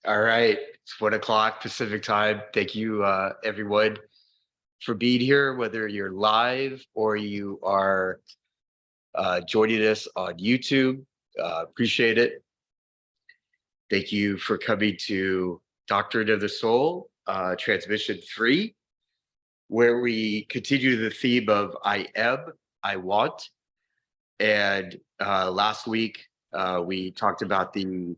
All right, it's 1 o'clock Pacific time. Thank you, everyone, for being here, whether you're live or you are joining us on YouTube. Appreciate it. Thank you for coming to Doctrine of the Soul, transmission 3, where we continue the theme of I am, I want. And last week, we talked about the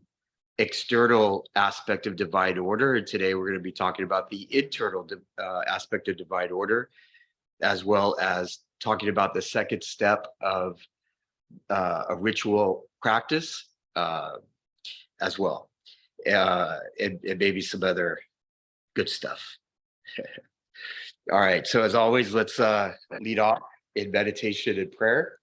external aspect of divine order, and today we're going to be talking about the internal aspect of divine order, as well as talking about the second step of a ritual practice as well, and maybe some other good stuff. All right, so as always, let's lead off in meditation and prayer.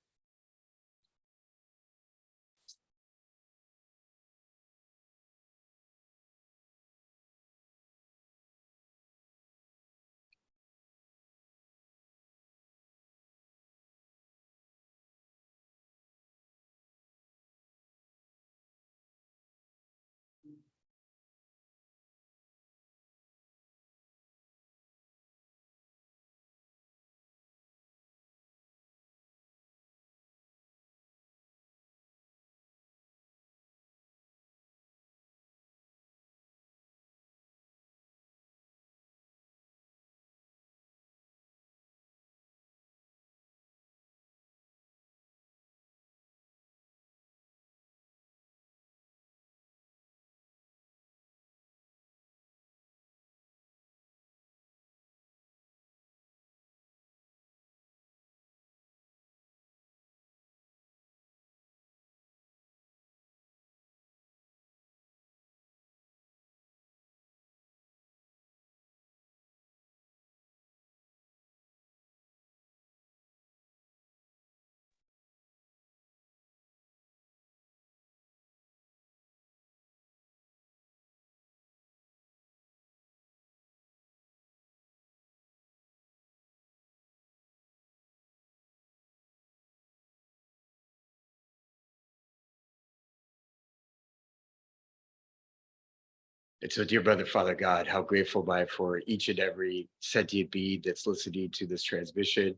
And so, dear brother, Father God, how grateful am I for each and every sentient being that's listening to this transmission.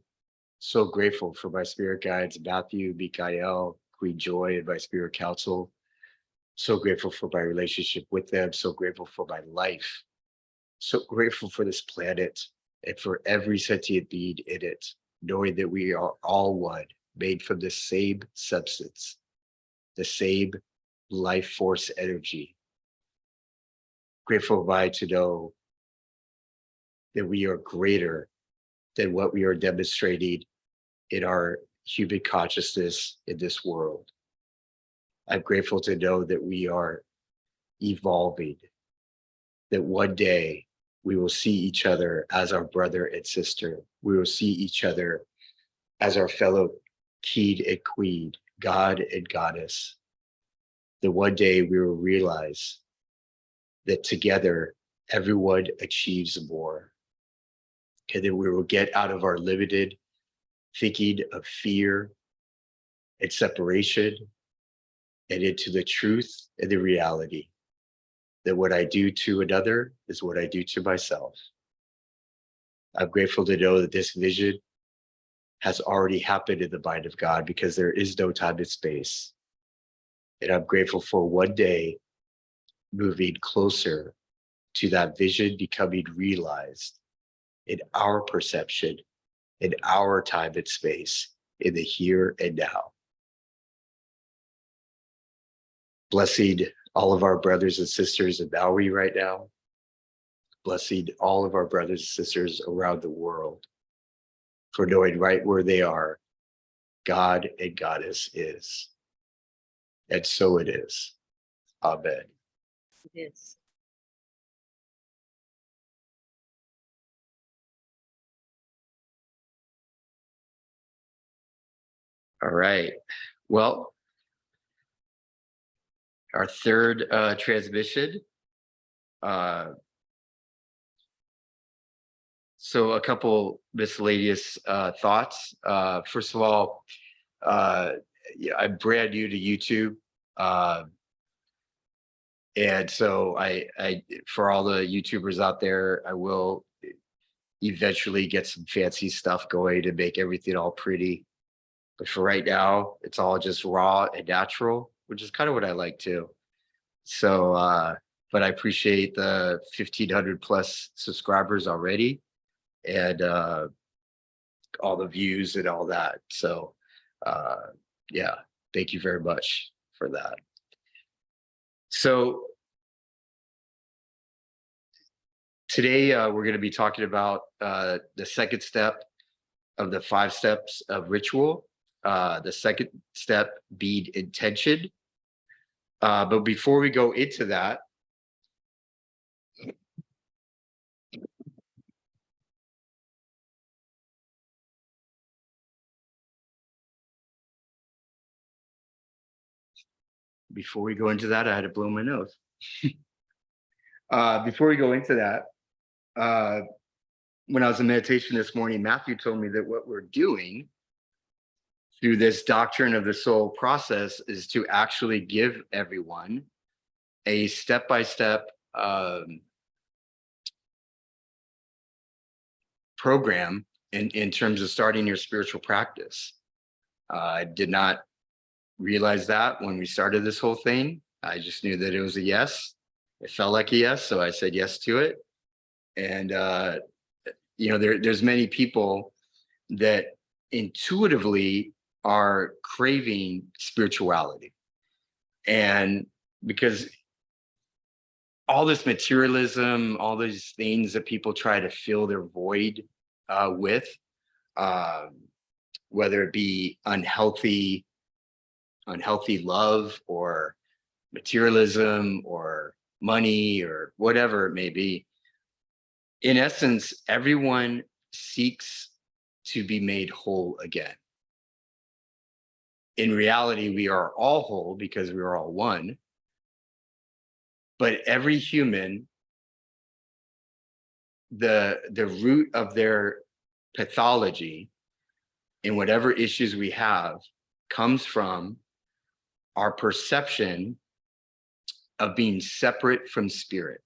So grateful for my spirit guides, Matthew, Mikael, Queen Joy, and my spirit council. So grateful for my relationship with them. So grateful for my life. So grateful for this planet and for every sentient being in it, knowing that we are all one, made from the same substance, the same life force energy. Grateful am I to know that we are greater than what we are demonstrating in our human consciousness in this world. I'm grateful to know that we are evolving, that one day we will see each other as our brother and sister. We will see each other as our fellow king and queen, God and goddess. That one day we will realize that together everyone achieves more. And then we will get out of our limited thinking of fear and separation and into the truth and the reality that what I do to another is what I do to myself. I'm grateful to know that this vision has already happened in the mind of God because there is no time and space. And I'm grateful for one day moving closer to that vision becoming realized in our perception, in our time and space, in the here and now. Blessing all of our brothers and sisters in Maui right now. Blessing all of our brothers and sisters around the world for knowing right where they are, God and Goddess is. And so it is. Amen. It is. All right. Well, our third transmission. So a couple miscellaneous thoughts. First of all, I'm brand new to YouTube. And so for all the YouTubers out there, I will eventually get some fancy stuff going to make everything all pretty. But for right now, it's all just raw and natural, which is kind of what I like too. So, but I appreciate the 1,500 plus subscribers already, and all the views and all that. So, uh, yeah, thank you very much for that. So today we're going to be talking about the second step of the 5 steps of ritual. The second step being intention. But before we go into that, I had to blow my nose. Before we go into that, when I was in meditation this morning, Matthew told me that what we're doing through this Doctrine of the Soul process is to actually give everyone a step-by-step program in terms of starting your spiritual practice. I did not realize that when we started this whole thing. I just knew that it was a yes. It felt like a yes, so I said yes to it. And there's many people that intuitively are craving spirituality, and because all this materialism, all these things that people try to fill their void with, whether it be unhealthy love or materialism or money or whatever it may be, in essence, everyone seeks to be made whole again. In reality, we are all whole because we are all one. But every human, the root of their pathology in whatever issues we have comes from our perception of being separate from spirit.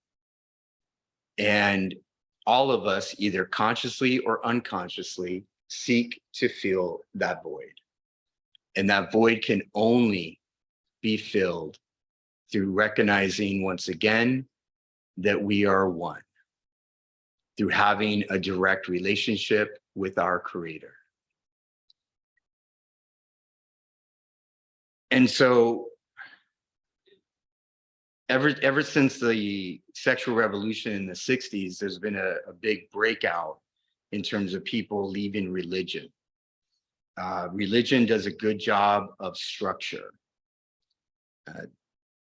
And all of us, either consciously or unconsciously, seek to fill that void. And that void can only be filled through recognizing once again that we are one, through having a direct relationship with our Creator. And so ever since the sexual revolution in the 60s, there's been a big breakout in terms of people leaving religion. Religion does a good job of structure.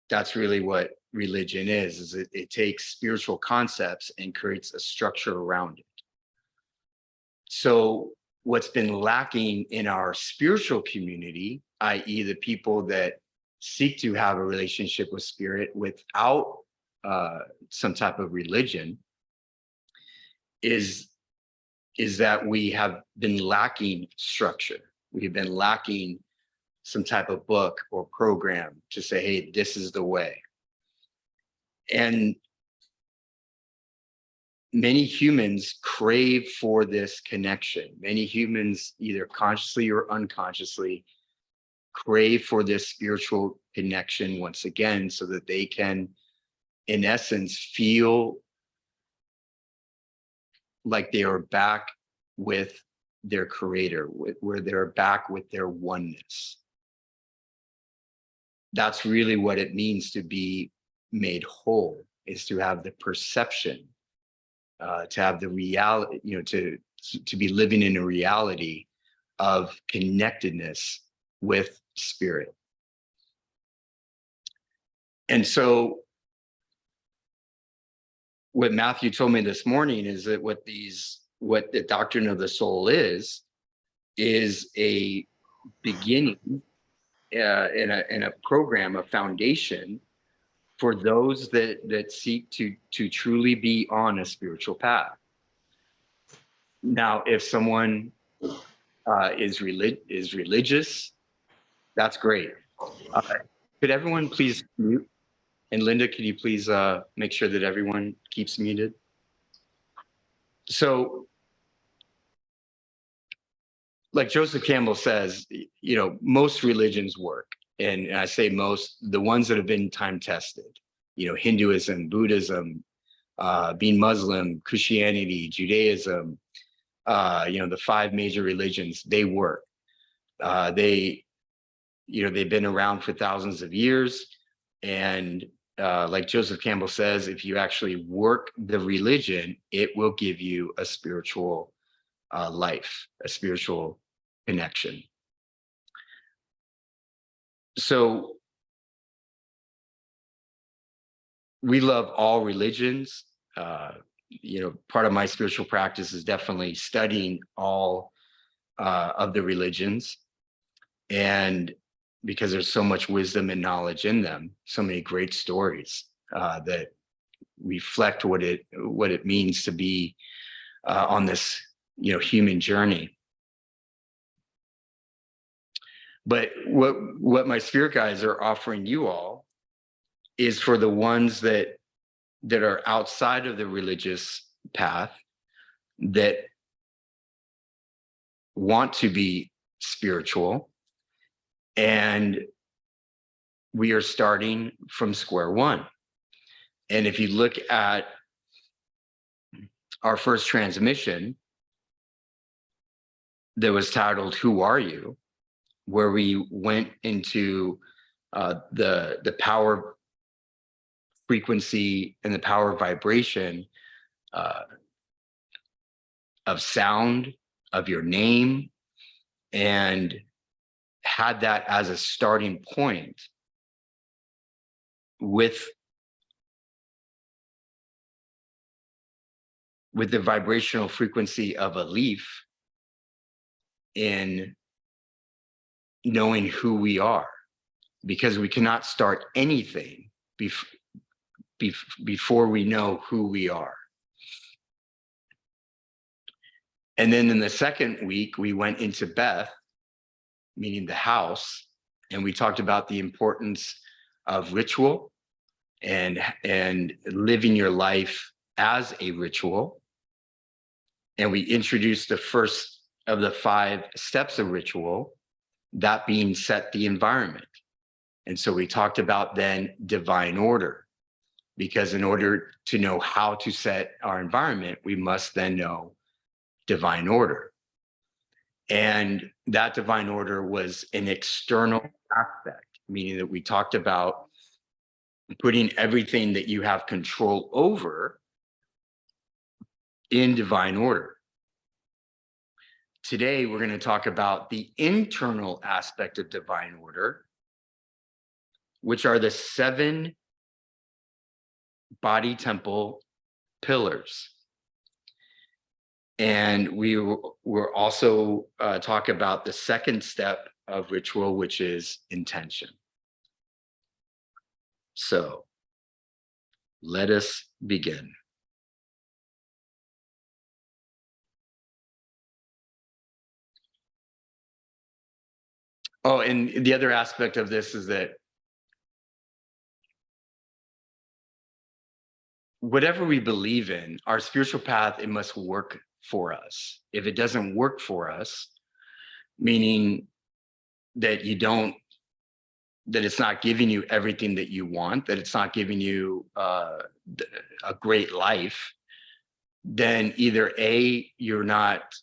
That's really what religion is it takes spiritual concepts and creates a structure around it. So what's been lacking in our spiritual community, i.e. the people that seek to have a relationship with spirit without some type of religion, is that we have been lacking structure. We've been lacking some type of book or program to say, hey, this is the way. And many humans crave for this connection. Many humans, either consciously or unconsciously, crave for this spiritual connection once again, so that they can, in essence, feel like they are back with their Creator, where they're back with their oneness. That's really what it means to be made whole, is to have the perception, to have the reality, to be living in a reality of connectedness with spirit. And so what Matthew told me this morning is that what the Doctrine of the Soul is a beginning in a program, a foundation for those that seek to truly be on a spiritual path. Now, if someone is religious, that's great. Could everyone please mute? And Linda, could you please make sure that everyone keeps muted? So, like Joseph Campbell says, you know, most religions work. And I say most, the ones that have been time tested, you know, Hinduism, Buddhism, being Muslim, Christianity, Judaism, you know, the 5 major religions, they work. They, you know, they've been around for thousands of years. And like Joseph Campbell says, if you actually work the religion, it will give you a spiritual life, a spiritual connection. So we love all religions. You know, part of my spiritual practice is definitely studying all of the religions. And because there's so much wisdom and knowledge in them, so many great stories that reflect what it means to be on this, you know, human journey. But what my spirit guides are offering you all is for the ones that are outside of the religious path, that want to be spiritual, and we are starting from square one. And if you look at our first transmission that was titled "Who Are You?", where we went into the power frequency and the power vibration of sound, of your name, and had that as a starting point with the vibrational frequency of a leaf, in knowing who we are, because we cannot start anything before we know who we are. And then in the second week, we went into Beth, meaning the house, and we talked about the importance of ritual and living your life as a ritual. And we introduced the first of the 5 steps of ritual, that being set the environment. And so we talked about then divine order, because in order to know how to set our environment, we must then know divine order. And that divine order was an external aspect, meaning that we talked about putting everything that you have control over in divine order. Today, we're going to talk about the internal aspect of divine order, which are the 7 body temple pillars. And we will also talk about the second step of ritual, which is intention. So let us begin. Oh, and the other aspect of this is that whatever we believe in, our spiritual path, it must work for us. If it doesn't work for us, meaning that that it's not giving you everything that you want, that it's not giving you a great life, then either A, you're not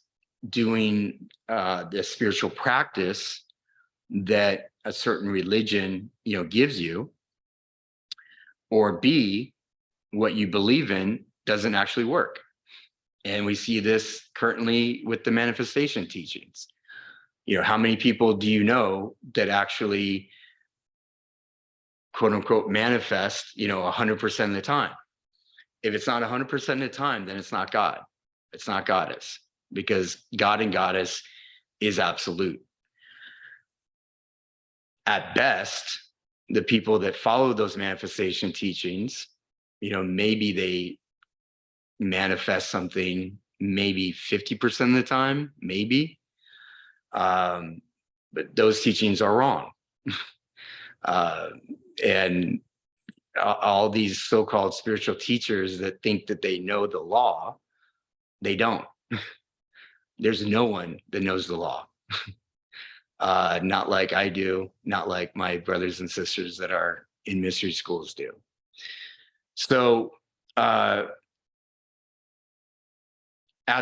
doing the spiritual practice that a certain religion, you know, gives you, or B, what you believe in doesn't actually work. And we see this currently with the manifestation teachings. You know, how many people do you know that actually, quote unquote, manifest, you know, 100% of the time? If it's not 100% of the time, then it's not God. It's not goddess, because God and goddess is absolute. At best, the people that follow those manifestation teachings, you know, maybe they manifest something maybe 50% of the time, maybe. But those teachings are wrong. And all these so-called spiritual teachers that think that they know the law, they don't. There's no one that knows the law. Not like I do, not like my brothers and sisters that are in mystery schools do. So as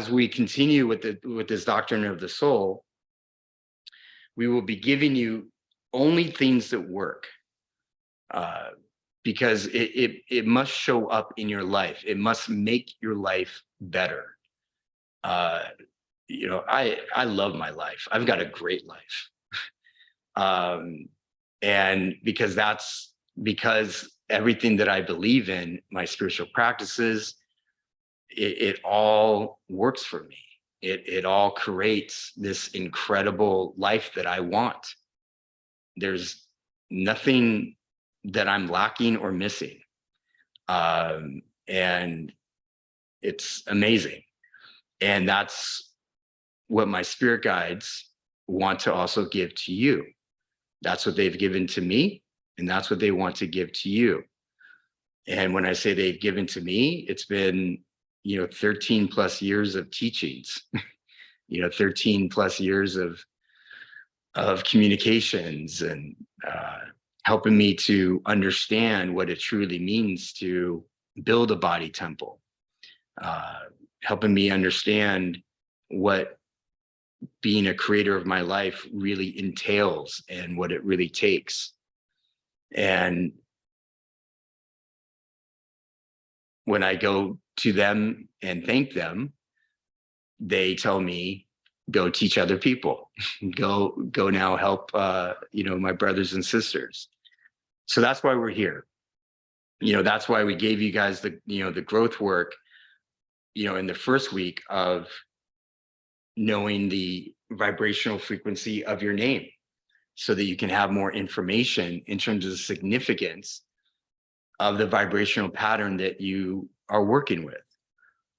we continue with this doctrine of the soul, we will be giving you only things that work, because it must show up in your life. It must make your life better. I love my life. I've got a great life. And because everything that I believe in, my spiritual practices, it all works for me. It all creates this incredible life that I want. There's nothing that I'm lacking or missing. And it's amazing. And that's what my spirit guides want to also give to you. That's what they've given to me, and that's what they want to give to you. And when I say they've given to me, it's been 13 plus years of teachings, 13 plus years of communications, and helping me to understand what it truly means to build a body temple, helping me understand what being a creator of my life really entails and what it really takes. And when I go to them and thank them, they tell me, go teach other people, go now help, my brothers and sisters. So that's why we're here. That's why we gave you guys the growth work, in the first week of knowing the vibrational frequency of your name, so that you can have more information in terms of the significance of the vibrational pattern that you are working with.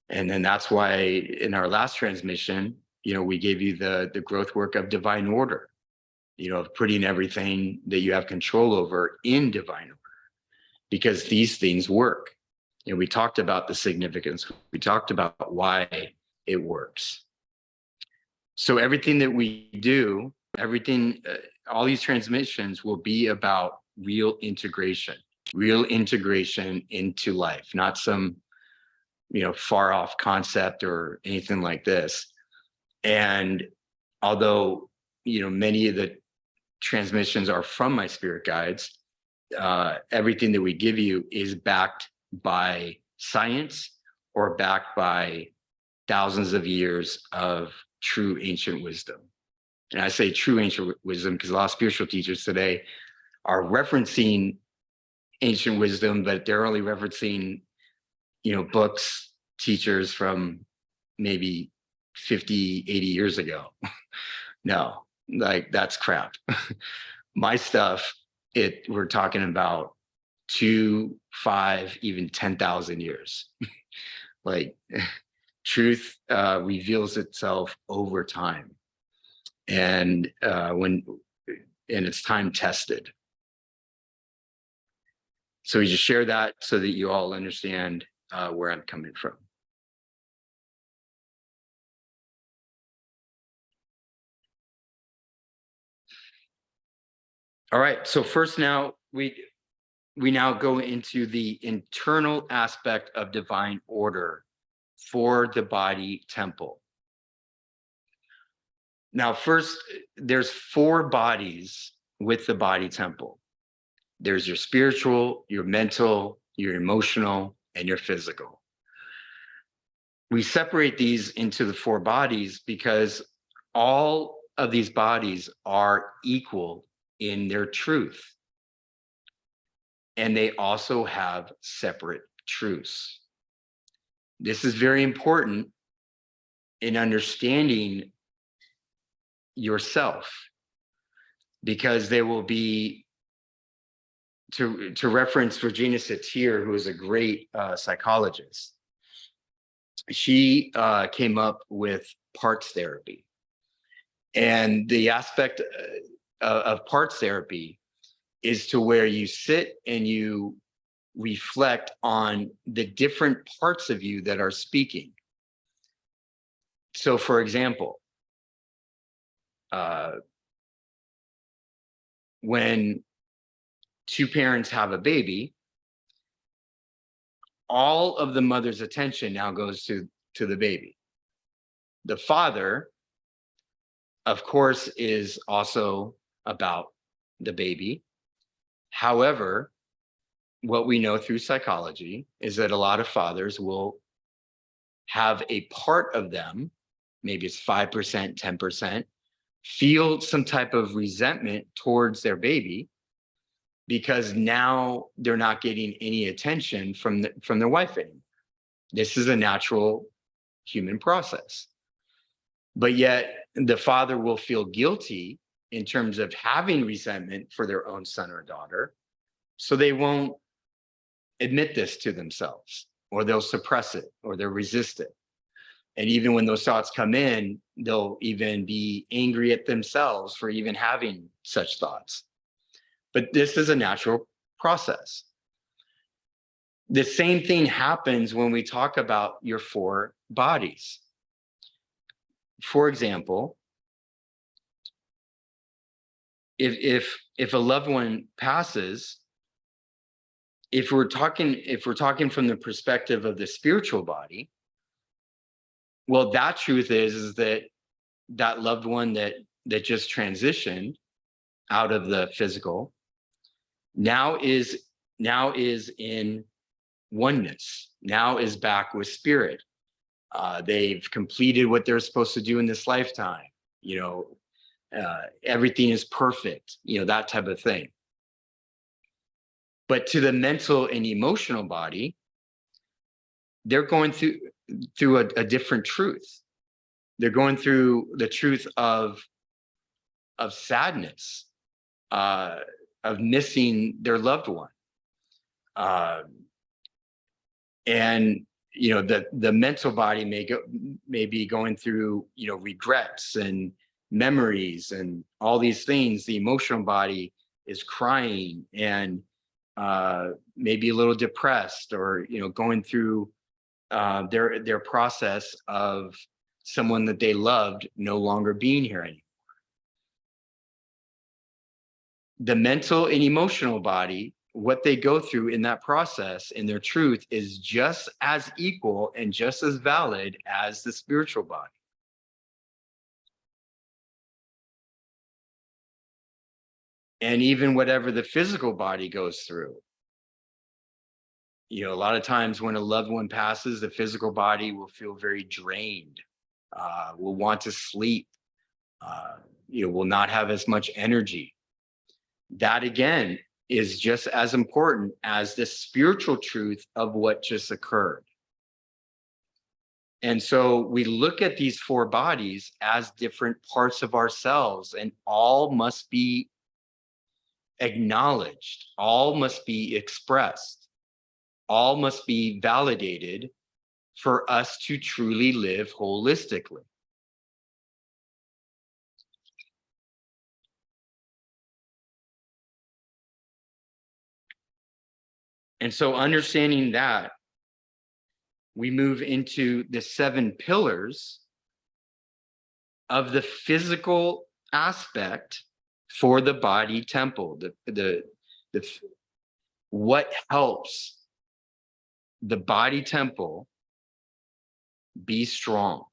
And then that's why in our last transmission, we gave you the growth work of divine order, of putting everything that you have control over in divine order, because these things work. And we talked about the significance. We talked about why it works. So everything that we do, all these transmissions will be about real integration into life, not some, far off concept or anything like this. And although, many of the transmissions are from my spirit guides, everything that we give you is backed by science or backed by thousands of years of true ancient wisdom. And I say true ancient wisdom because a lot of spiritual teachers today are referencing ancient wisdom, but they're only referencing, books, teachers from maybe 50, 80 years ago. No, like that's crap. My stuff, we're talking about 2, 5, even 10,000 years. Like truth reveals itself over time. And it's time tested. So we just share that so that you all understand where I'm coming from. All right. So first, now we now go into the internal aspect of divine order for the body temple. Now, first, there's 4 bodies with the body temple. There's your spiritual, your mental, your emotional, and your physical. We separate these into the 4 bodies because all of these bodies are equal in their truth. And they also have separate truths. This is very important in understanding yourself, because there will be, to reference Virginia Satir, who is a great psychologist, she came up with parts therapy. And the aspect of parts therapy is to where you sit and you reflect on the different parts of you that are speaking. So, for example, when two parents have a baby, all of the mother's attention now goes to the baby. The father, of course, is also about the baby. However, what we know through psychology is that a lot of fathers will have a part of them, maybe it's 5%, 10%, feel some type of resentment towards their baby because now they're not getting any attention from their wife anymore. This is a natural human process. But yet the father will feel guilty in terms of having resentment for their own son or daughter. So they won't admit this to themselves, or they'll suppress it, or they'll resist it. And even when those thoughts come in, they'll even be angry at themselves for even having such thoughts. But this is a natural process. The same thing happens when we talk about your four bodies. For example, if a loved one passes, if we're talking from the perspective of the spiritual body, well, that truth is that loved one that just transitioned out of the physical now is in oneness, now is back with spirit. They've completed what they're supposed to do in this lifetime. Everything is perfect, that type of thing. But to the mental and emotional body, they're going through a different truth. They're going through the truth of sadness, of missing their loved one. And the mental body may be going through regrets and memories and all these things. The emotional body is crying and maybe a little depressed, or going through their process of someone that they loved no longer being here anymore. The mental and emotional body, what they go through in that process in their truth, is just as equal and just as valid as the spiritual body. And even whatever the physical body goes through. A lot of times when a loved one passes, the physical body will feel very drained, will want to sleep, will not have as much energy. That again is just as important as the spiritual truth of what just occurred. And so we look at these four bodies as different parts of ourselves, and all must be acknowledged, all must be expressed, all must be validated for us to truly live holistically. And so understanding that, we move into the 7 pillars of the physical aspect for the body temple, what helps the body temple be strong.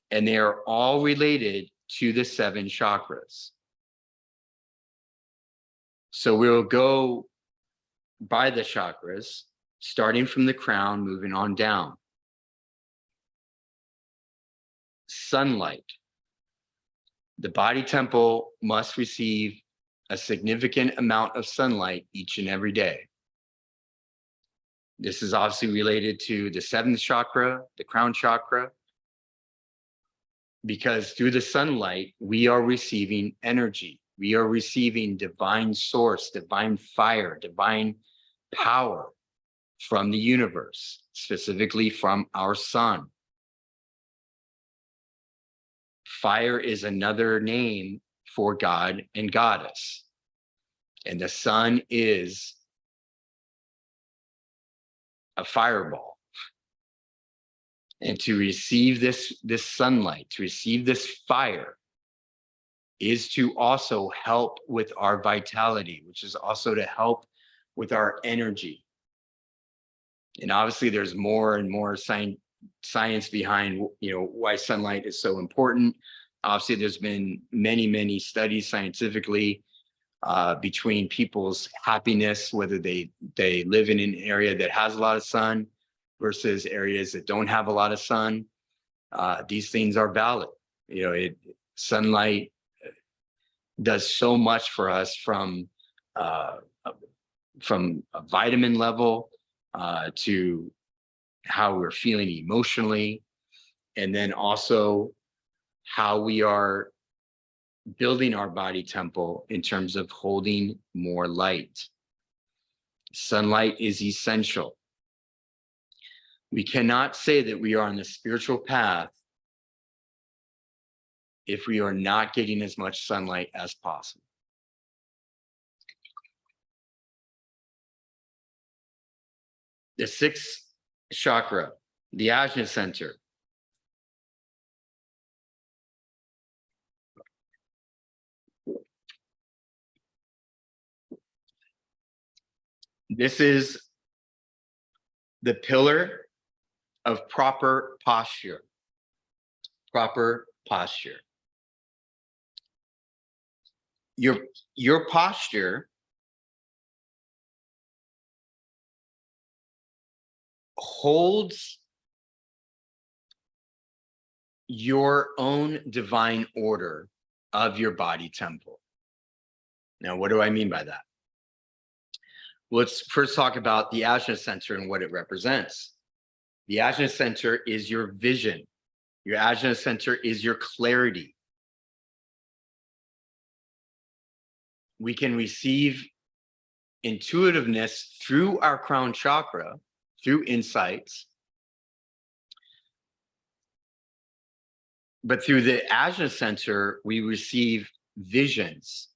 And they are all related to the 7 chakras. So we'll go by the chakras, starting from the crown, moving on down. Sunlight. The body temple must receive a significant amount of sunlight each and every day. This is obviously related to the 7th chakra, the crown chakra, because through the sunlight, we are receiving energy. We are receiving divine source, divine fire, divine power from the universe, specifically from our sun. Fire is another name for God and Goddess. And the sun is a fireball. And to receive this sunlight, to receive this fire, is to also help with our vitality, which is also to help with our energy. And obviously there's more and more science behind, why sunlight is so important. Obviously there's been many studies scientifically between people's happiness, whether they live in an area that has a lot of sun versus areas that don't have a lot of sun. These things are valid. Sunlight does so much for us from a vitamin level to how we're feeling emotionally, and then also how we are building our body temple in terms of holding more light. Sunlight is essential. We cannot say that we are on the spiritual path if we are not getting as much sunlight as possible. The sixth chakra, the Ajna center. This is the pillar of proper posture. Proper posture. Your posture holds your own divine order of your body temple. Now, what do I mean by that? Let's first talk about the Ajna center and what it represents. The Ajna center is your vision. Your Ajna center is your clarity. We can receive intuitiveness through our crown chakra, through insights. But through the Ajna center, we receive visions.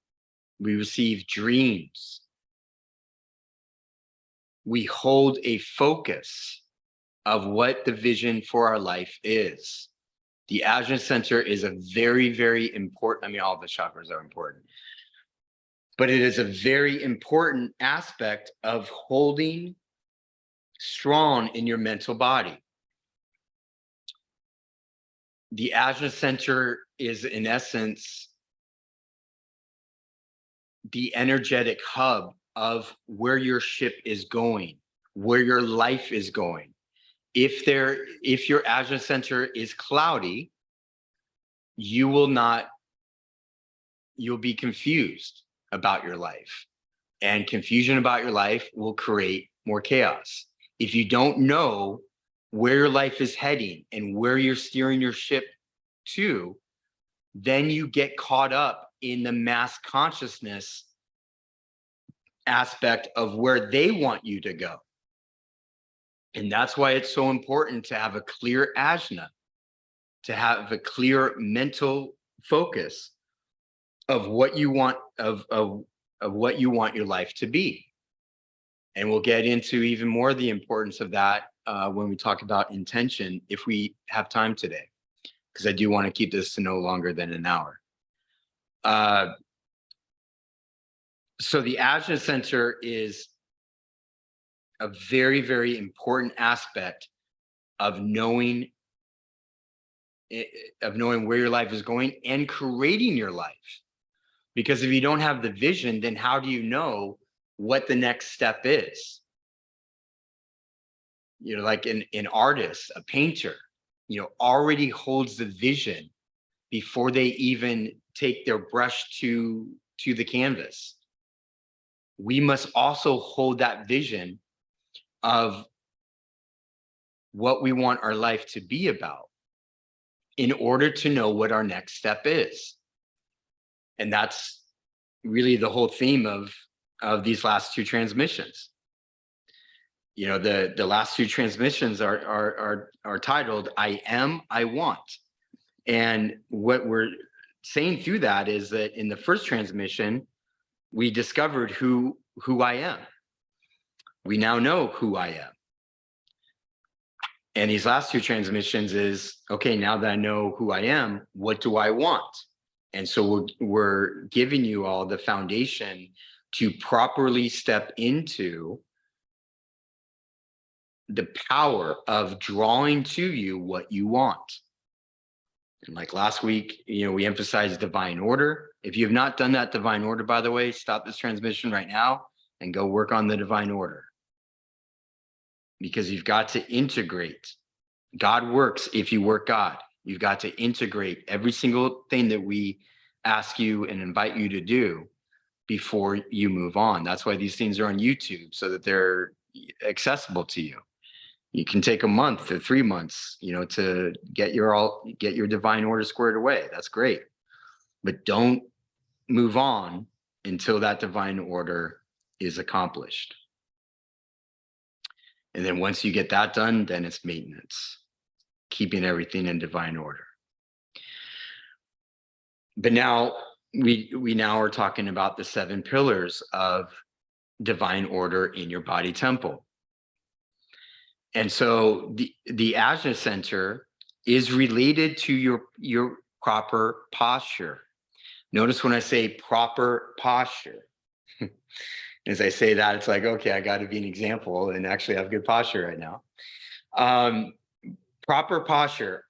We receive dreams. We hold a focus of what the vision for our life is. The Ajna center is a very important, all the chakras are important, but it is a very important aspect of holding strong in your mental body. The Ajna center is, in essence, the energetic hub of where your ship is going, where your life is going. If your Ajna center is cloudy, you'll be confused about your life, and confusion about your life will create more chaos. If you don't know where your life is heading and where you're steering your ship to, then you get caught up in the mass consciousness aspect of where they want you to go. And that's why it's so important to have a clear ajna, to have a clear mental focus of what you want, of what you want your life to be. And we'll get into even more the importance of that when we talk about intention, if we have time today, because I do want to keep this to no longer than an hour. So the Ajna center is a very important aspect of knowing where your life is going and creating your life. Because if you don't have the vision, then how do you know what the next step is? Like an artist, a painter, already holds the vision before they even take their brush to the canvas. We must also hold that vision of what we want our life to be about in order to know what our next step is. And that's really the whole theme of these last two transmissions. The last two transmissions are titled I Am, I Want. And what we're saying through that is that in the first transmission, we discovered who I am. We now know who I am. And these last two transmissions is, okay, now that I know who I am, what do I want? And so we're giving you all the foundation to properly step into the power of drawing to you what you want. And like last week, we emphasized divine order. If you have not done that divine order, by the way, stop this transmission right now and go work on the divine order. Because you've got to integrate. God works if you work God. You've got to integrate every single thing that we ask you and invite you to do before you move on. That's why these things are on YouTube, so that they're accessible to you. You can take a month or 3 months, to get your divine order squared away. That's great. But don't move on until that divine order is accomplished. And then once you get that done, then it's maintenance, keeping everything in divine order. But now we now are talking about the 7 pillars of divine order in your body temple. And so the ajna center is related to your proper posture. Notice when I say proper posture, as I say that, it's like, okay, I got to be an example and actually have good posture right now. Proper posture.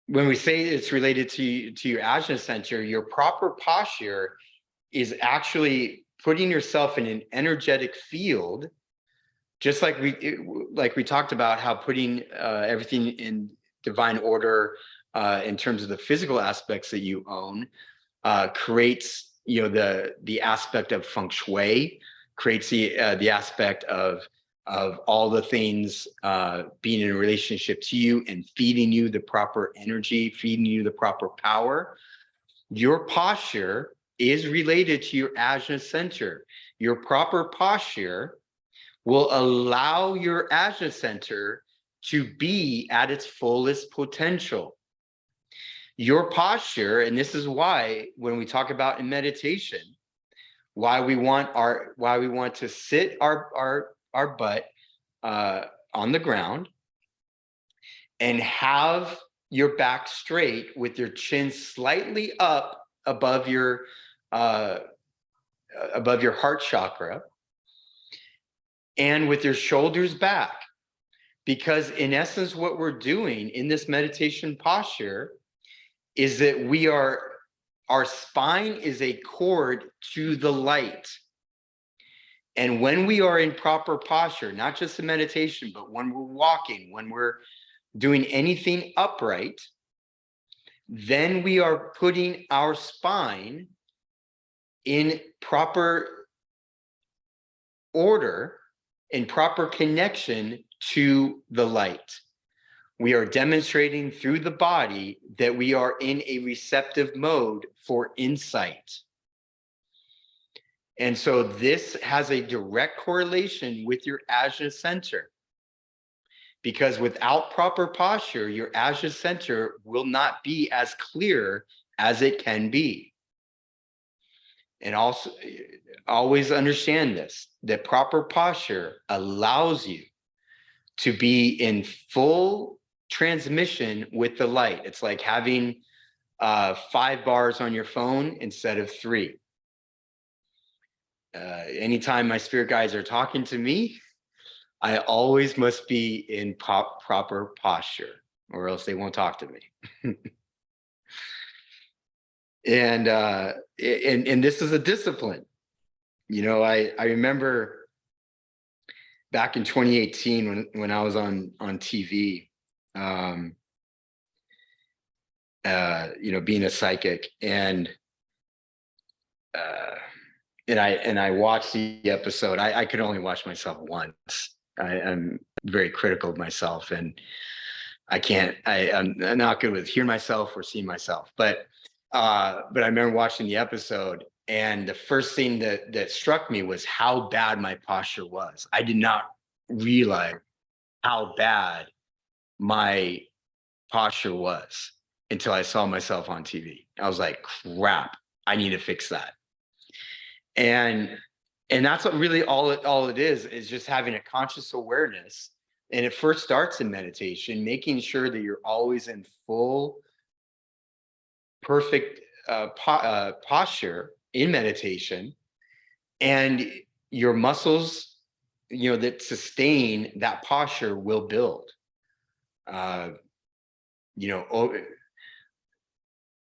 When we say it's related to your ajna center, your proper posture is actually putting yourself in an energetic field, just like we talked about how putting everything in divine order in terms of the physical aspects that you own creates the aspect of feng shui, creates the aspect of all the things being in a relationship to you and feeding you the proper energy, feeding you the proper power. Your posture is related to your ajna center. Your proper posture will allow your ajna center to be at its fullest potential. Your posture, and this is why when we talk about in meditation, why we want to sit our butt on the ground and have your back straight with your chin slightly up above your heart chakra and with your shoulders back. Because in essence, what we're doing in this meditation posture is that our spine is a cord to the light. And when we are in proper posture, not just in meditation, but when we're walking, when we're doing anything upright, then we are putting our spine in proper order, in proper connection to the light. We are demonstrating through the body that we are in a receptive mode for insight. And so this has a direct correlation with your ajna center. Because without proper posture, your ajna center will not be as clear as it can be. And also, always understand this, that proper posture allows you to be in full transmission with the light. It's like having 5 bars on your phone instead of 3. Anytime my spirit guides are talking to me, I always must be in proper posture, or else they won't talk to me. And this is a discipline. I remember back in 2018 when I was on TV, being a psychic, and I watched the episode. I could only watch myself once. I'm very critical of myself, and I'm not good with hearing myself or seeing myself. But I remember watching the episode, and the first thing that struck me was how bad my posture was. I did not realize how bad my posture was until I saw myself on TV. I was like, crap, I need to fix that. And that's what really all it is just having a conscious awareness And it first starts in meditation, making sure that you're always in full, perfect posture in meditation, and your muscles, that sustain that posture will build. Uh,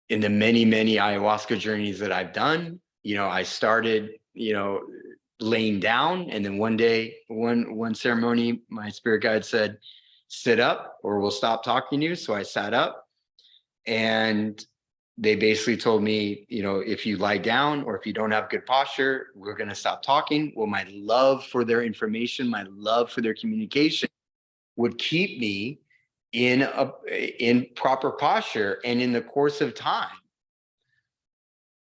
in the many, many ayahuasca journeys that I've done, I started, laying down. And then one day, one ceremony, my spirit guide said, sit up or we'll stop talking to you. So I sat up, and they basically told me, if you lie down or if you don't have good posture, we're going to stop talking. Well, my love for their information, my love for their communication would keep me in proper posture. And in the course of time,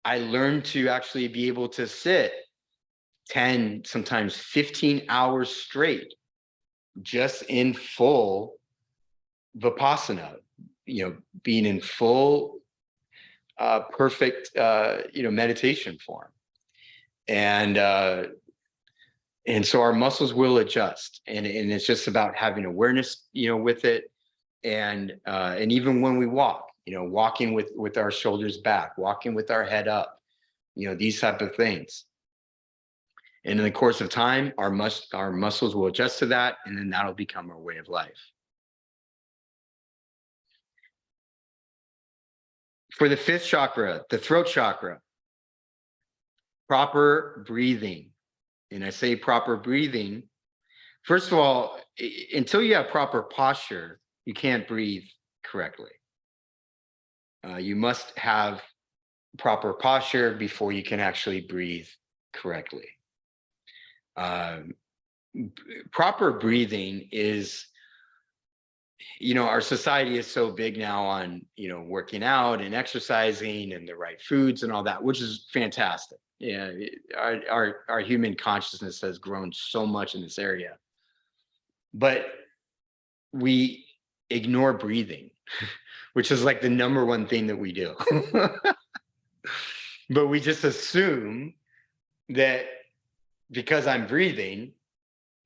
I learned to actually be able to sit 10, sometimes 15 hours straight, just in full vipassana, being in full, perfect, meditation form. And so our muscles will adjust, and it's just about having awareness, with it. And even when we walk, walking with our shoulders back, walking with our head up, these type of things. And in the course of time, our muscles will adjust to that, and then that'll become our way of life. For the fifth chakra, the throat chakra, proper breathing. And I say proper breathing, first of all, until you have proper posture, you can't breathe correctly. You must have proper posture before you can actually breathe correctly. Proper breathing is, our society is so big now on, working out and exercising and the right foods and all that, which is fantastic. Yeah, our human consciousness has grown so much in this area, but we ignore breathing, which is like the number one thing that we do. But we just assume that because I'm breathing,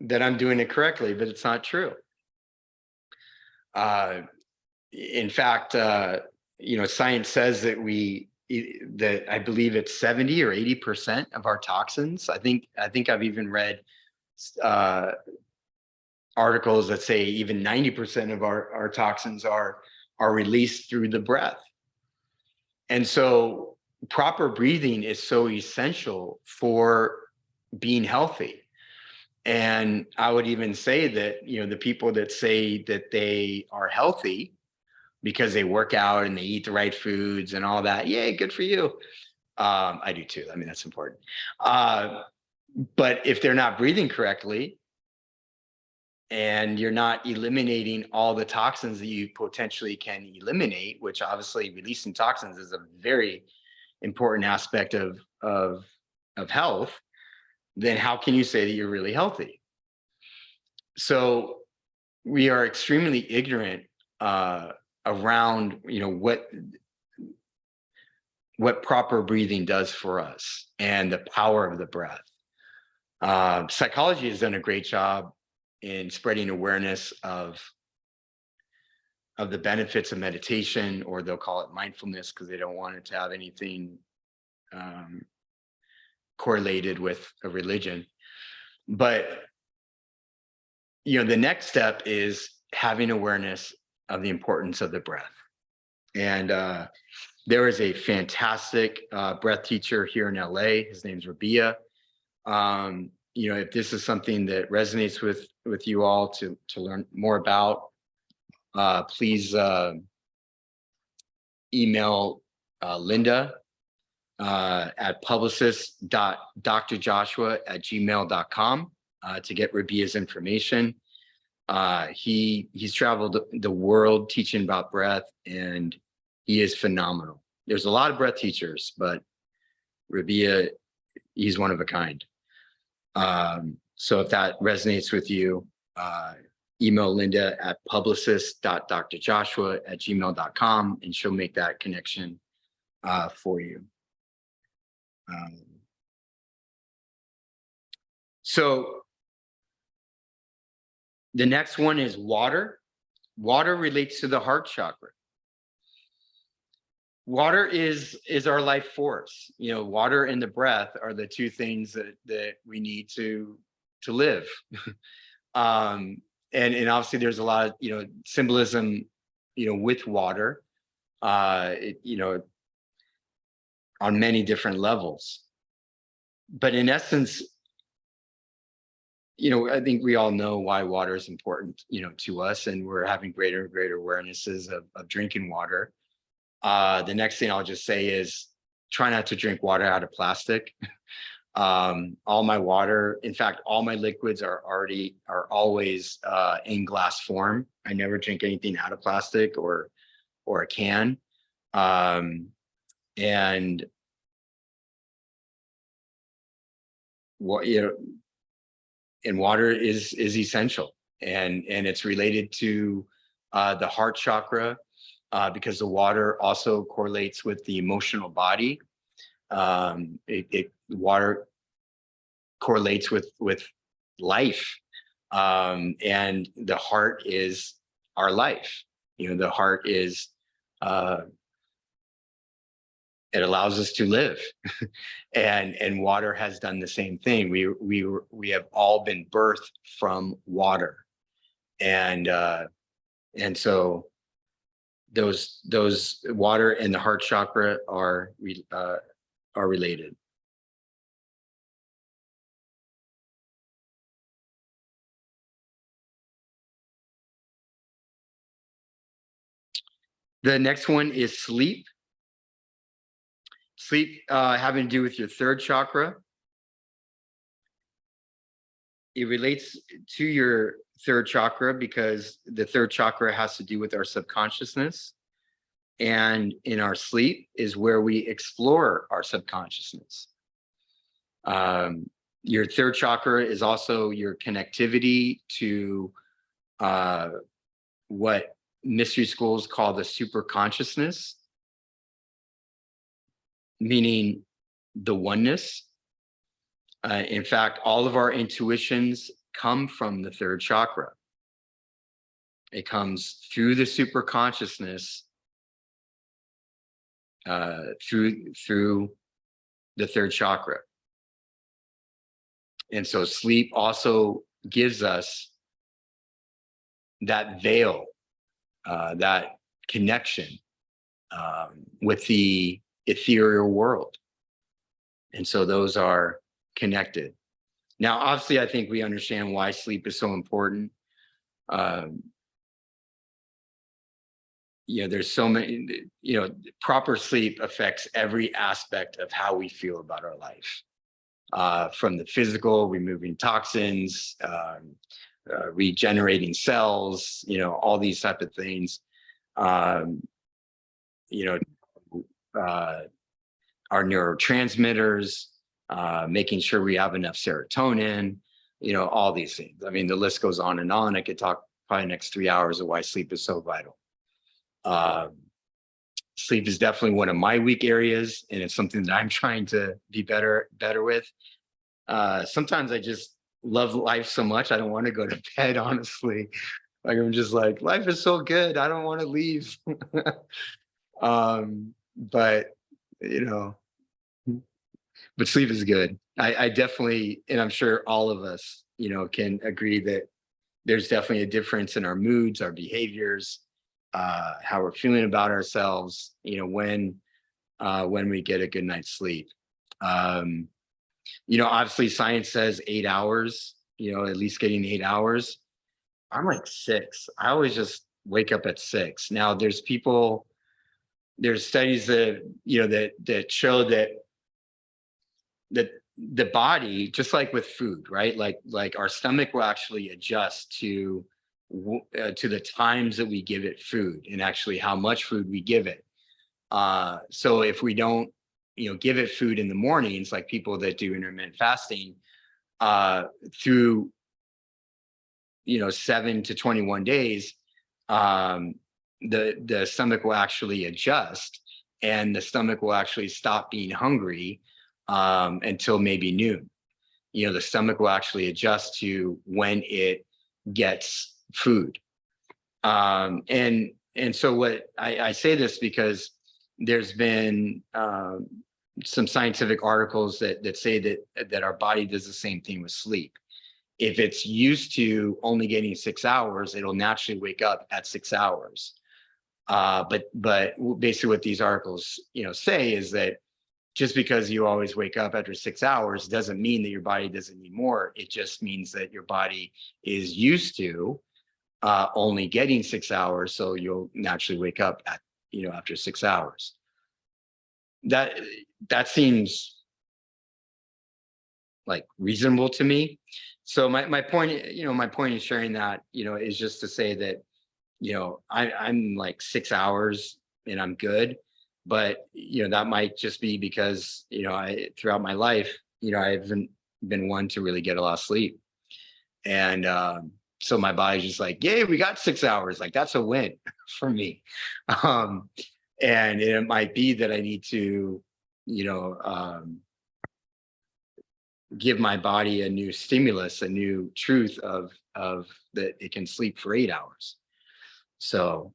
that I'm doing it correctly, but it's not true. In fact, science says that I believe it's 70 or 80% of our toxins. I think I've even read articles that say even 90% of our toxins are released through the breath. And so proper breathing is so essential for being healthy. And I would even say that, the people that say that they are healthy because they work out and they eat the right foods and all that, yay, good for you. I do too. I mean, that's important. But if they're not breathing correctly and you're not eliminating all the toxins that you potentially can eliminate, which obviously releasing toxins is a very important aspect of health, then how can you say that you're really healthy? So we are extremely ignorant around, what proper breathing does for us and the power of the breath. Psychology has done a great job in spreading awareness of the benefits of meditation, or they'll call it mindfulness because they don't want it to have anything correlated with a religion. But the next step is having awareness of the importance of the breath. And there is a fantastic breath teacher here in LA. His name's Rabia. If this is something that resonates with you all to learn more about, please email Linda at publicist.drjoshua@gmail.com to get Rabia's information. He's traveled the world teaching about breath, and he is phenomenal. There's a lot of breath teachers, but Rabia, he's one of a kind. So if that resonates with you, email Linda at publicist.drjoshua@gmail.com, and she'll make that connection for you. So The next one is water. Water relates to the heart chakra. Water is our life force. You know, water and the breath are the two things that we need to live. And obviously there's a lot of, you know, symbolism, you know, with water, you know, on many different levels. But in essence, you know, I think we all know why water is important, you know, to us, and we're having greater and greater awarenesses of drinking water. The next thing I'll just say is try not to drink water out of plastic. All my water, in fact, all my liquids are always in glass form. I never drink anything out of plastic or a can. And what, you know, and water is essential, and it's related to the heart chakra, because the water also correlates with the emotional body. Water correlates with life, and the heart is our life. You know, the heart is it allows us to live. And water has done the same thing. We have all been birthed from water, and so those water and the heart chakra are related. The next one is sleep. Sleep having to do with your third chakra. It relates to your third chakra because the third chakra has to do with our subconsciousness. And in our sleep is where we explore our subconsciousness. Your third chakra is also your connectivity to what mystery schools call the super consciousness, meaning the oneness. In fact, all of our intuitions come from the third chakra. It comes through the super consciousness, through the third chakra. And so sleep also gives us that veil, that connection with the ethereal world. And so those are connected. Now, obviously, I think we understand why sleep is so important. You know, there's so many, you know, proper sleep affects every aspect of how we feel about our life. From the physical, removing toxins, regenerating cells, you know, all these type of things. You know, our neurotransmitters, making sure we have enough serotonin, you know, all these things. I mean, the list goes on and on. I could talk probably the next 3 hours of why sleep is so vital. Sleep is definitely one of my weak areas, and it's something that I'm trying to be better with. Sometimes I just love life so much I don't want to go to bed, honestly. Like, I'm just like, life is so good, I don't want to leave. But you know, but sleep is good. I definitely, and I'm sure all of us, you know, can agree that there's definitely a difference in our moods, our behaviors, how we're feeling about ourselves, you know, when we get a good night's sleep. You know, obviously science says 8 hours, you know, at least getting 8 hours. I'm like 6. I always just wake up at 6. Now there's studies that, you know, that show that the body, just like with food, right? Like our stomach will actually adjust to the times that we give it food, and actually how much food we give it. So if we don't, you know, give it food in the mornings, like people that do intermittent fasting, through, you know, 7 to 21 days, the stomach will actually adjust, and the stomach will actually stop being hungry until maybe noon. You know, the stomach will actually adjust to when it gets food. And so what I say this because there's been some scientific articles that say that our body does the same thing with sleep. If it's used to only getting 6 hours, it'll naturally wake up at 6 hours. But basically what these articles, say is that just because you always wake up after 6 hours doesn't mean that your body doesn't need more. It just means that your body is used to only getting 6 hours, so you'll naturally wake up at after 6 hours. That seems like reasonable to me. So my point, my point in sharing that, is just to say that, I'm like 6 hours and I'm good. But, that might just be because, throughout my life, I haven't been one to really get a lot of sleep. And so my body's just like, yay, we got 6 hours. Like, that's a win for me. And it might be that I need to, give my body a new stimulus, a new truth of that it can sleep for 8 hours. So,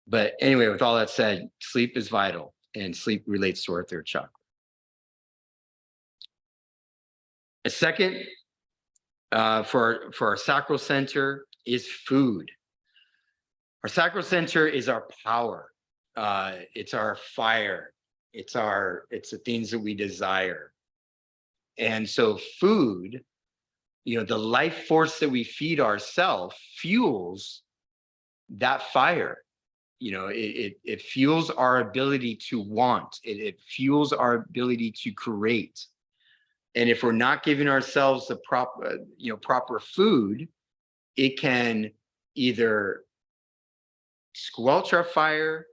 but anyway, with all that said, sleep is vital, and sleep relates to our third chakra. A second, for our sacral center is food. Our sacral center is our power. It's our fire. It's the things that we desire. And so food, the life force that we feed ourselves fuels that fire. It fuels our ability to want. It fuels our ability to create. And if we're not giving ourselves the proper food, it can either squelch our fire,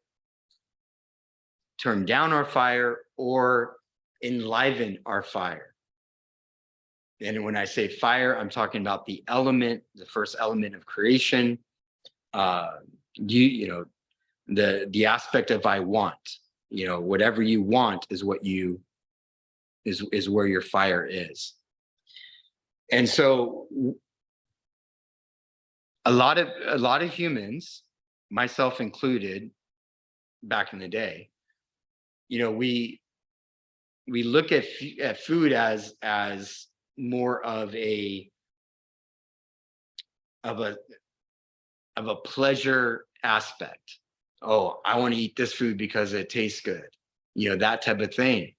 turn down our fire, or enliven our fire. And when I say fire, I'm talking about the first element of creation. The aspect of I want. Whatever you want is what is where your fire is. And so a lot of humans, myself included, back in the day, we look at food as more of a pleasure aspect. Oh, I want to eat this food because it tastes good, that type of thing.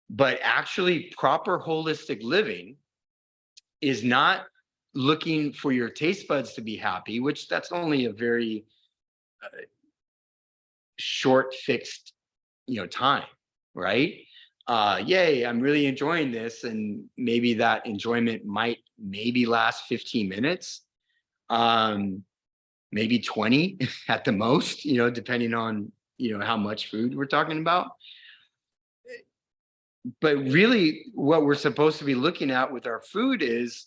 But actually, proper holistic living is not looking for your taste buds to be happy, which that's only a very short, fixed, time, right? Yay, I'm really enjoying this. And maybe that enjoyment might last 15 minutes, maybe 20 at the most, depending on, how much food we're talking about. But really what we're supposed to be looking at with our food is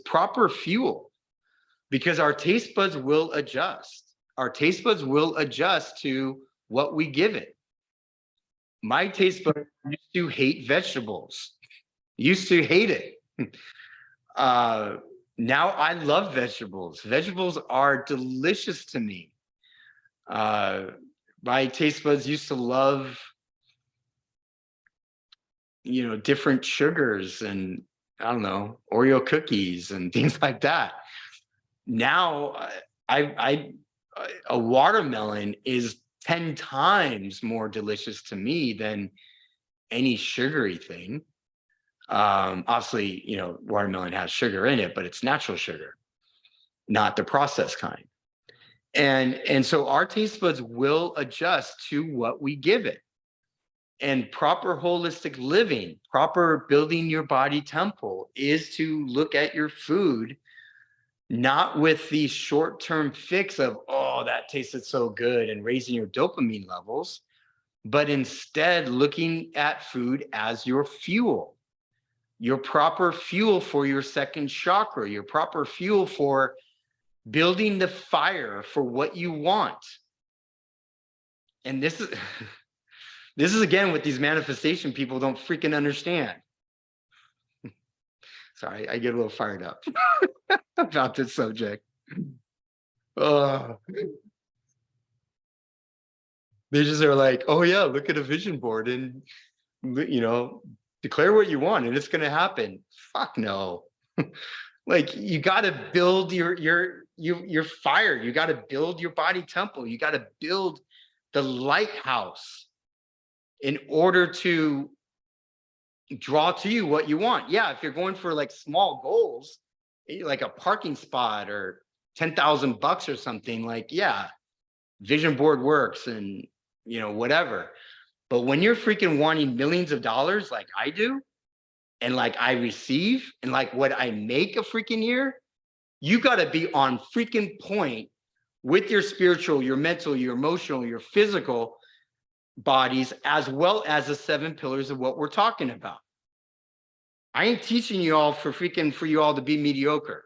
proper fuel, because our taste buds will adjust. Our taste buds will adjust to what we give it. My taste buds used to hate vegetables, used to hate it. Now I love vegetables. Vegetables are delicious to me. My taste buds used to love, different sugars and, I don't know, Oreo cookies and things like that. Now a watermelon is 10 times more delicious to me than any sugary thing. Obviously, watermelon has sugar in it, but it's natural sugar, not the processed kind. And so our taste buds will adjust to what we give it. And proper holistic living, proper building your body temple, is to look at your food not with the short-term fix of, oh, that tasted so good, and raising your dopamine levels, but instead looking at food as your fuel, your proper fuel for your second chakra, your proper fuel for building the fire for what you want. And this is again what these manifestation people don't freaking understand. Sorry, I get a little fired up about this subject. Oh, they just are like, oh yeah, look at a vision board and declare what you want and it's going to happen. Fuck no. Like you got to build your fire. You got to build your body temple. You got to build the lighthouse in order to draw to you what you want. Yeah, if you're going for like small goals, like a parking spot or $10,000 or something, like, yeah, vision board works and whatever. But when you're freaking wanting millions of dollars like I do, and like I receive, and like what I make a freaking year, you got to be on freaking point with your spiritual, your mental, your emotional, your physical bodies, as well as the 7 pillars of what we're talking about. I ain't teaching you all for you all to be mediocre.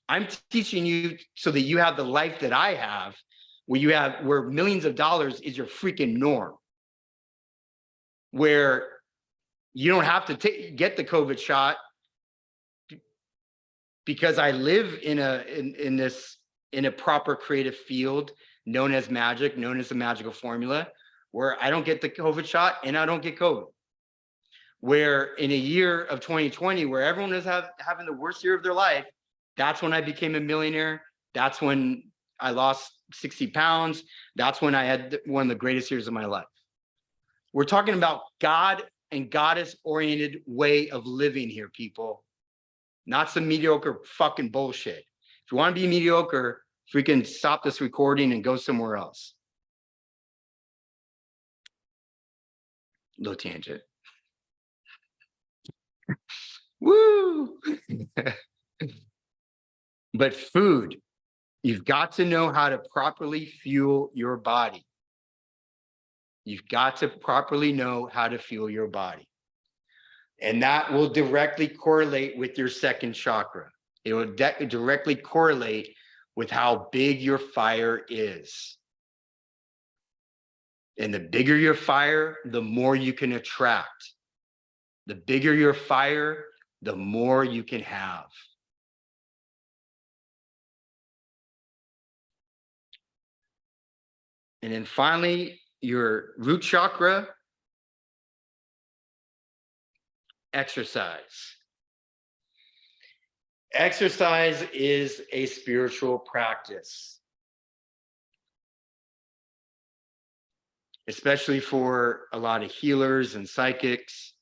I'm teaching you so that you have the life that I have, where millions of dollars is your freaking norm, where you don't have to get the COVID shot because I live in a proper creative field known as magic, known as the magical formula, where I don't get the COVID shot and I don't get COVID. Where in a year of 2020, where everyone is having the worst year of their life, that's when I became a millionaire. That's when I lost 60 pounds. That's when I had one of the greatest years of my life. We're talking about God and goddess-oriented way of living here, people. Not some mediocre fucking bullshit. If you want to be mediocre, freaking stop this recording and go somewhere else. Little tangent. Woo! But food, you've got to know how to properly fuel your body. You've got to properly know how to fuel your body. And that will directly correlate with your second chakra. It will directly correlate with how big your fire is. And the bigger your fire, the more you can attract. The bigger your fire, the more you can have. And then finally, your root chakra, exercise. Exercise is a spiritual practice, especially for a lot of healers and psychics.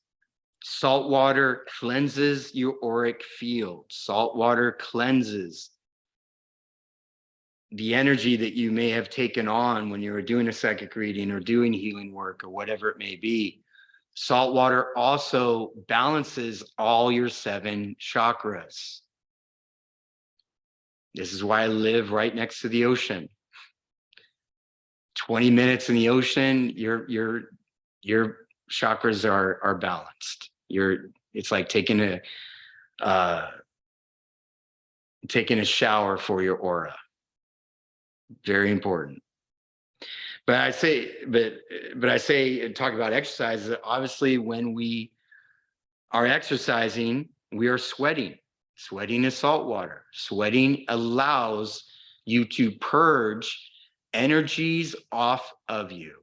Salt water cleanses your auric field. Salt water cleanses the energy that you may have taken on when you were doing a psychic reading or doing healing work or whatever it may be. Salt water also balances all your 7 chakras. This is why I live right next to the ocean. 20 minutes in the ocean, your chakras are balanced. It's like taking a shower for your aura. Very important. But I say talk about exercise. Obviously, when we are exercising, we are sweating. Sweating is salt water. Sweating allows you to purge energies off of you.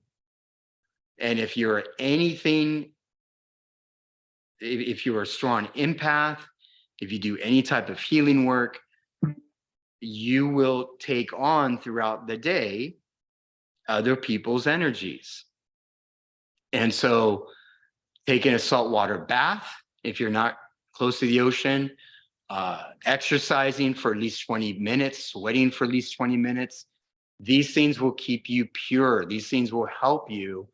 And if you're anything, if you're a strong empath, if you do any type of healing work, you will take on throughout the day other people's energies. And so taking a saltwater bath, if you're not close to the ocean, exercising for at least 20 minutes, sweating for at least 20 minutes, these things will keep you pure. These things will help you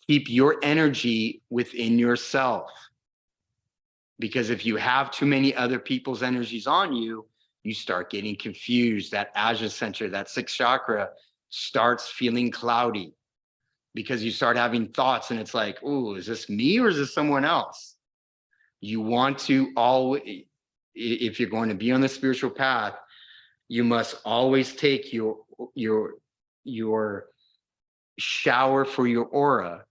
keep your energy within yourself. Because if you have too many other people's energies on you, you start getting confused. That Ajna center, that 6th chakra, starts feeling cloudy because you start having thoughts and it's like, oh, is this me or is this someone else? You want to always, if you're going to be on the spiritual path, you must always take your shower for your aura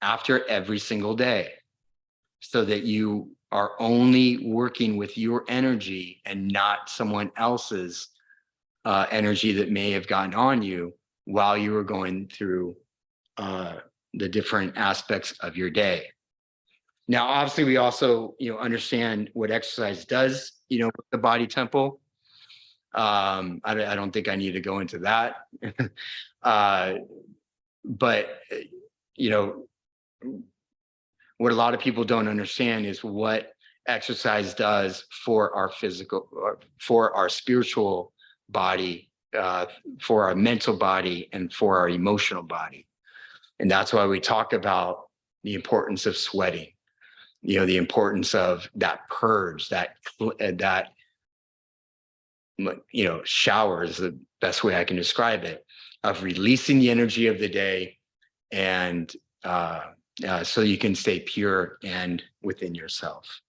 after every single day so that you are only working with your energy and not someone else's energy that may have gotten on you while you were going through the different aspects of your day. Now, obviously, we also, understand what exercise does, with the body temple. I don't think I need to go into that. But, you know, what a lot of people don't understand is what exercise does for our physical, or for our spiritual body, for our mental body, and for our emotional body. And that's why we talk about the importance of sweating, the importance of that purge, that shower is the best way I can describe it, of releasing the energy of the day, and so you can stay pure and within yourself.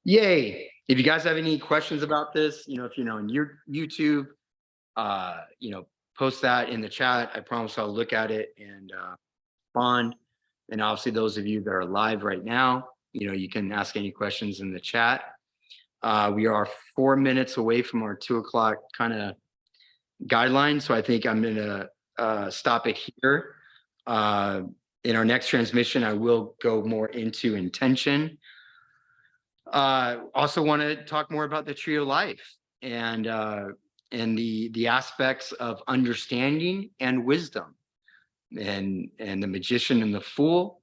Yay. If you guys have any questions about this, if you're on your YouTube, post that in the chat. I promise I'll look at it and respond. And obviously those of you that are live right now, you can ask any questions in the chat. We are 4 minutes away from our 2 o'clock kind of guideline. So I think I'm going to stop it here. In our next transmission, I will go more into intention. Also want to talk more about the tree of life and the aspects of understanding and wisdom, and the magician and the fool,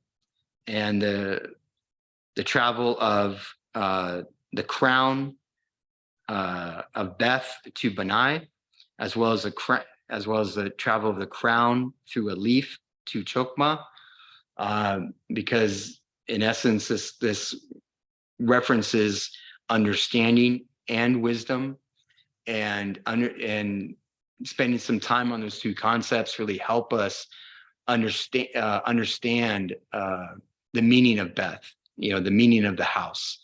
and the travel of the crown of Beth to Benai, as well as the travel of the crown through a leaf to Chokmah, because in essence this references understanding and wisdom, and spending some time on those 2 concepts really help us understand the meaning of Beth, the meaning of the house,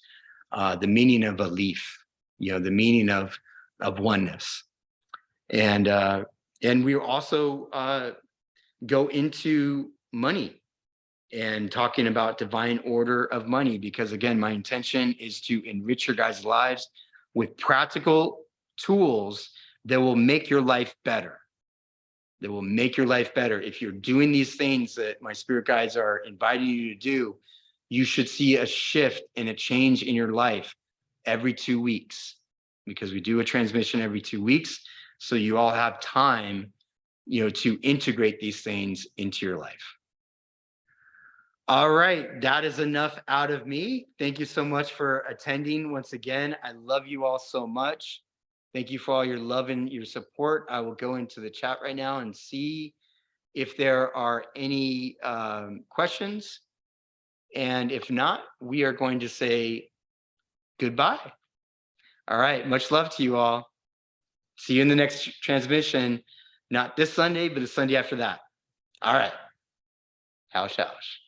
the meaning of a leaf, the meaning of oneness. And we also go into money and talking about divine order of money, because again, my intention is to enrich your guys' lives with practical tools that will make your life better. That will make your life better. If you're doing these things that my spirit guides are inviting you to do, you should see a shift and a change in your life every 2 weeks, because we do a transmission every 2 weeks. So you all have time, to integrate these things into your life. All right, that is enough out of me. Thank you so much for attending once again. I love you all so much. Thank you for all your love and your support. I will go into the chat right now and see if there are any questions. And if not, we are going to say goodbye. All right, much love to you all. See you in the next transmission. Not this Sunday, but the Sunday after that. All right. Hausch, hausch.